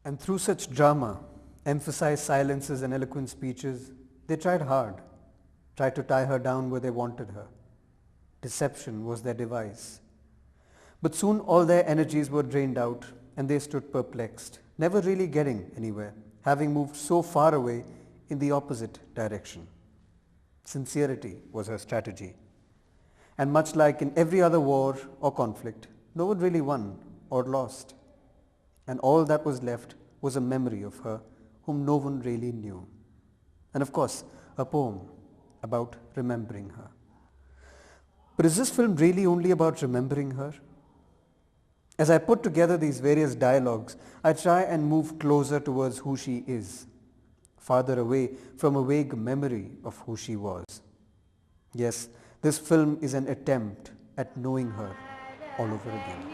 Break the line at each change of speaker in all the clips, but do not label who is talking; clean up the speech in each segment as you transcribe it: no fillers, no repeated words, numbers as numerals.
And through such drama, emphasized silences and eloquent speeches, they tried hard, tried to tie her down where they wanted her. Deception was their device. But soon all their energies were drained out and they stood perplexed, never really getting anywhere, having moved so far away in the opposite direction. Sincerity was her strategy. And much like in every other war or conflict, no one really won or lost. And all that was left was a memory of her whom no one really knew. And of course, a poem about remembering her. But is this film really only about remembering her? As I put together these various dialogues, I try and move closer towards who she is, farther away from a vague memory of who she was. Yes, this film is an attempt at knowing her all over again.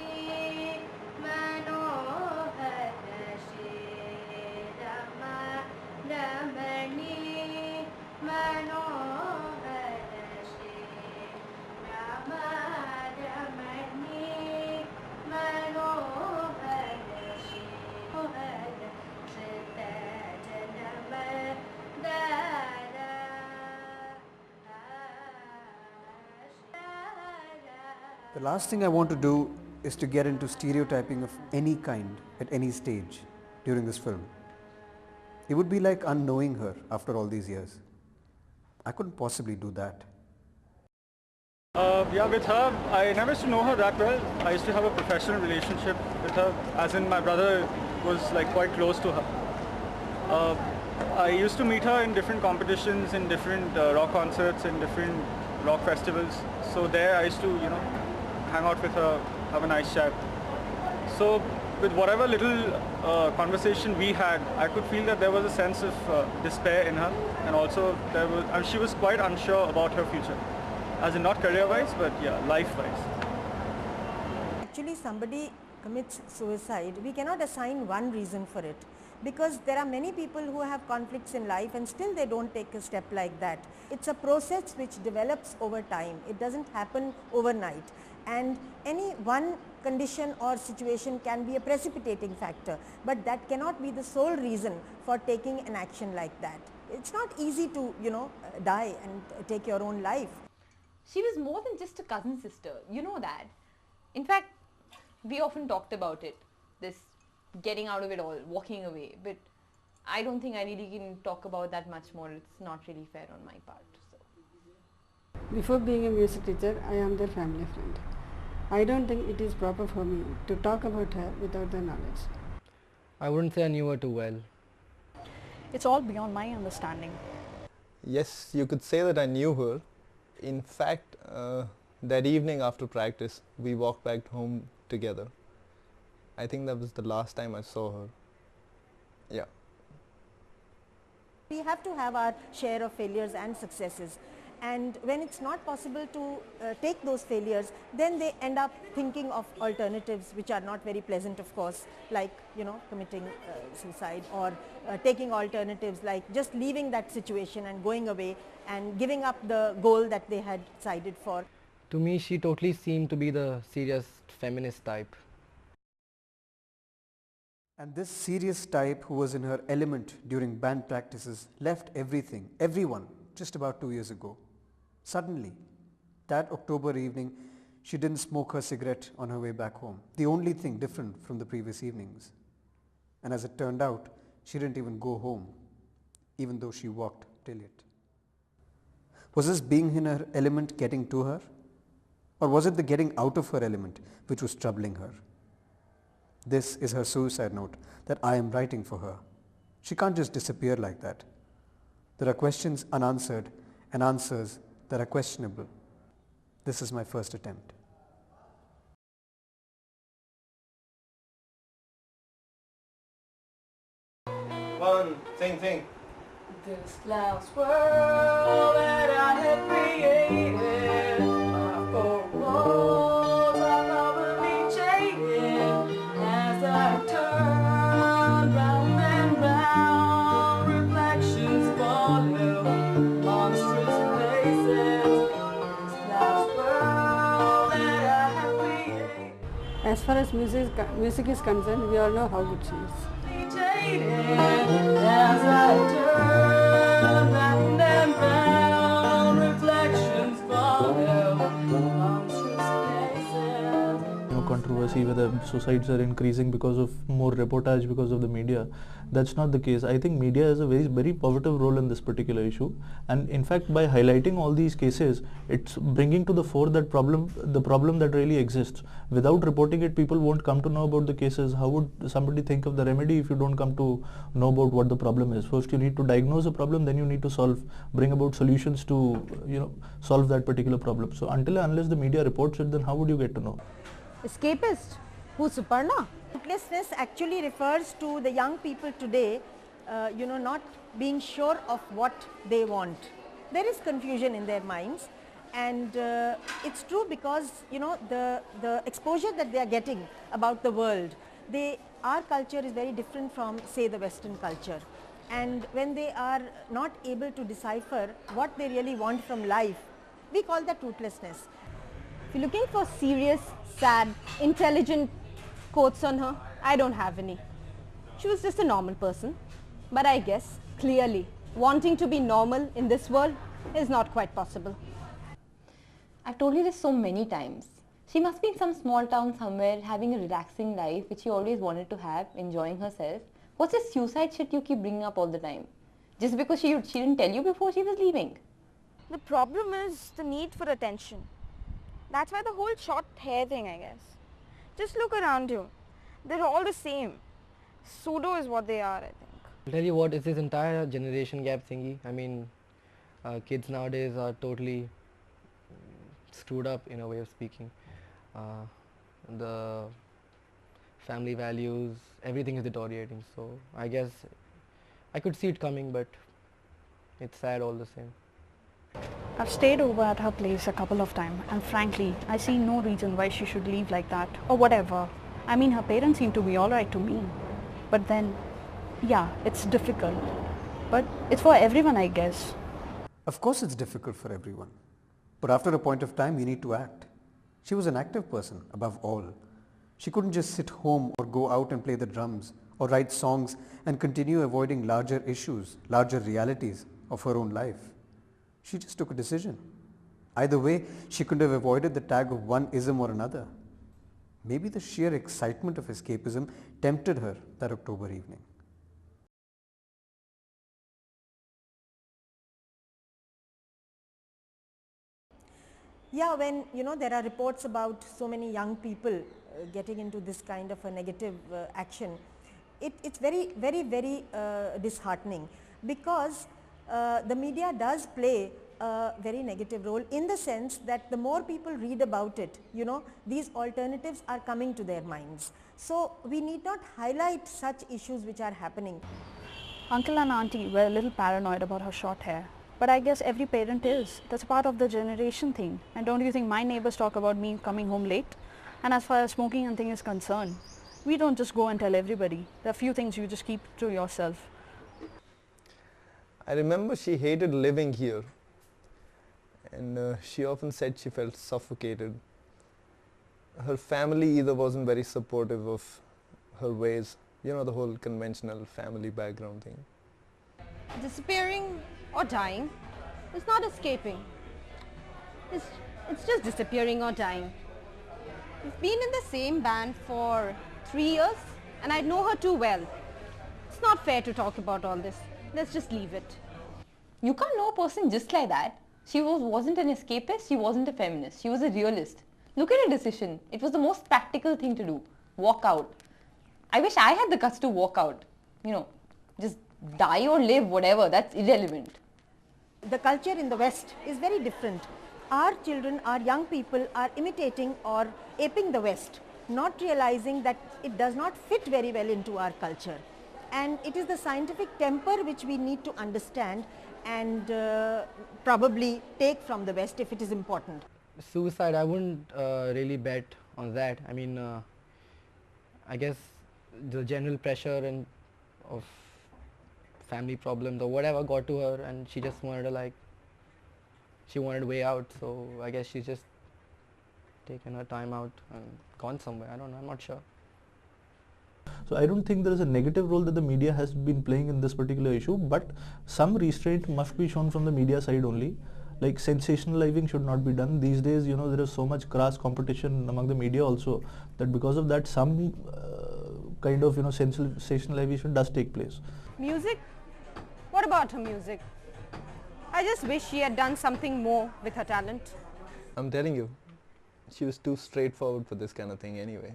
The last thing I want to do is to get into stereotyping of any kind at any stage during this film. It would be like unknowing her after all these years. I couldn't possibly do that.
Yeah, with her, I never used to know her that well. I used to have a professional relationship with her, as in my brother was like quite close to her. I used to meet her in different competitions, in different rock concerts, in different rock festivals. So there I used to, hang out with her, have a nice chat. So with whatever little conversation we had, I could feel that there was a sense of despair in her, and also she was quite unsure about her future, as in not career-wise, but yeah, life-wise.
Actually, somebody commits suicide, we cannot assign one reason for it, because there are many people who have conflicts in life and still they don't take a step like that. It's a process which develops over time. It doesn't happen overnight. And any one condition or situation can be a precipitating factor, but that cannot be the sole reason for taking an action like that. It's not easy to, die and take your own life.
She was more than just a cousin sister, you know that. In fact, we often talked about it, this getting out of it all, walking away, but I don't think I really can talk about that much more. It's not really fair on my part. So.
Before being a music teacher, I am their family friend. I don't think it is proper for me to talk about her without their knowledge.
I wouldn't say I knew her too well.
It's all beyond my understanding.
Yes, you could say that I knew her. In fact, that evening after practice, we walked back home together. I think that was the last time I saw her. Yeah.
We have to have our share of failures and successes. And when it's not possible to take those failures, then they end up thinking of alternatives which are not very pleasant, of course, like, committing suicide, or taking alternatives like just leaving that situation and going away and giving up the goal that they had decided for.
To me, she totally seemed to be the serious feminist type.
And this serious type who was in her element during band practices left everything, everyone, just about 2 years ago. Suddenly, that October evening, she didn't smoke her cigarette on her way back home, the only thing different from the previous evenings. And as it turned out, she didn't even go home, even though she walked till it. Was this being in her element getting to her? Or was it the getting out of her element which was troubling her? This is her suicide note that I am writing for her. She can't just disappear like that. There are questions unanswered and answers that are questionable. This is my first attempt.
One, sing.
This last world that I have created, my four walls are probably changing as I turn round and round. Reflections follow monstrous places. This last world that I have created.
As far as music is concerned, we all know how good she is.
me jaded as I turn round and round. Reflections follow monstrous faces.
Controversy whether suicides are increasing because of more reportage because of the media. That's not the case. I think media has a very positive role in this particular issue, and in fact by highlighting all these cases, it's bringing to the fore the problem that really exists. Without reporting it, people won't come to know about the cases. How would somebody think of the remedy if you don't come to know about what the problem is? First you need to diagnose a problem, then you need to bring about solutions to solve that particular problem. So until and unless the media reports it, then how would you get to know?
Escapist? Who's Suparna? Rootlessness actually refers to the young people today, not being sure of what they want. There is confusion in their minds, and it's true because the exposure that they are getting about the world, our culture is very different from, say, the Western culture, and when they are not able to decipher what they really want from life, we call that rootlessness.
If you're looking for serious, sad, intelligent quotes on her, I don't have any. She was just a normal person. But I guess, clearly, wanting to be normal in this world is not quite possible.
I've told you this so many times. She must be in some small town somewhere having a relaxing life which she always wanted to have, enjoying herself. What's this suicide shit you keep bringing up all the time? Just because she didn't tell you before she was leaving.
The problem is the need for attention. That's why the whole short hair thing, I guess. Just look around you. They're all the same. Pseudo is what they are, I think.
I'll tell you what, it's this entire generation gap thingy. I mean, kids nowadays are totally screwed up in a way of speaking. The family values, everything is deteriorating. So I guess I could see it coming, but it's sad all the same.
I've stayed over at her place a couple of times, and frankly, I see no reason why she should leave like that or whatever. I mean, her parents seem to be alright to me. But then, yeah, it's difficult. But it's for everyone, I guess.
Of course it's difficult for everyone. But after a point of time, you need to act. She was an active person, above all. She couldn't just sit home or go out and play the drums or write songs and continue avoiding larger issues, larger realities of her own life. She just took a decision. Either way, she could have avoided the tag of one ism or another. Maybe the sheer excitement of escapism tempted her that October evening.
Yeah, when there are reports about so many young people getting into this kind of a negative action, it's very, very, very disheartening, because the media does play a very negative role, in the sense that the more people read about it, these alternatives are coming to their minds. So we need not highlight such issues which are happening.
Uncle and auntie were a little paranoid about her short hair. But I guess every parent is. That's part of the generation thing. And don't you think my neighbors talk about me coming home late? And as far as smoking and thing is concerned, we don't just go and tell everybody. There are few things you just keep to yourself.
I remember she hated living here, and she often said she felt suffocated. Her family either wasn't very supportive of her ways, the whole conventional family background thing.
Disappearing or dying is not escaping. It's just disappearing or dying. We've been in the same band for 3 years and I know her too well. It's not fair to talk about all this. Let's just leave it.
You can't know a person just like that. She wasn't an escapist, she wasn't a feminist, she was a realist. Look at her decision. It was the most practical thing to do. Walk out. I wish I had the guts to walk out. Just die or live, whatever, that's irrelevant.
The culture in the West is very different. Our children, our young people are imitating or aping the West, not realizing that it does not fit very well into our culture. And it is the scientific temper which we need to understand and probably take from the West if it is important.
Suicide, I wouldn't really bet on that. I mean, I guess the general pressure of family problems or whatever got to her, and she just wanted she wanted a way out, so I guess she's just taken her time out and gone somewhere. I don't know, I'm not sure.
So I don't think there is a negative role that the media has been playing in this particular issue, but some restraint must be shown from the media side only. Like sensationalizing should not be done. These days, there is so much crass competition among the media also that because of that some kind of sensationalization does take place.
Music? What about her music? I just wish she had done something more with her talent.
I'm telling you, she was too straightforward for this kind of thing anyway.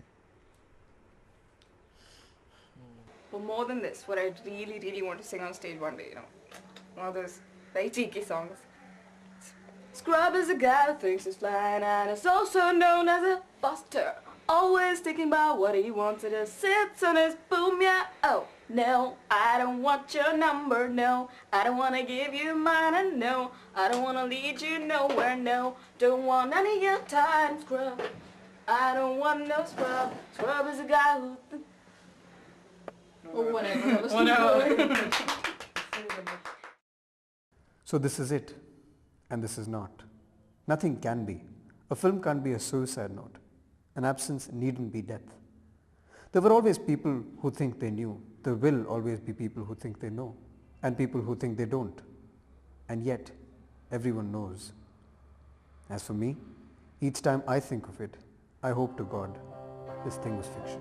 But more than this, what I really, really want to sing on stage one day, one of those very cheeky songs. Scrub is a guy who thinks he's flying and is also known as a buster. Always thinking about what he wants to do. Sits on his boom, yeah, oh, no. I don't want your number, no. I don't want to give you mine, and no. I don't want to lead you nowhere, no. Don't want any of your time, scrub. I don't want no scrub. Scrub is a guy who... Or whatever. Whatever.
So this is it, and this is not. Nothing can be. A film can't be a suicide note. An absence needn't be death. There were always people who think they knew. There will always be people who think they know, and people who think they don't. And yet, everyone knows. As for me, each time I think of it, I hope to God this thing was fiction.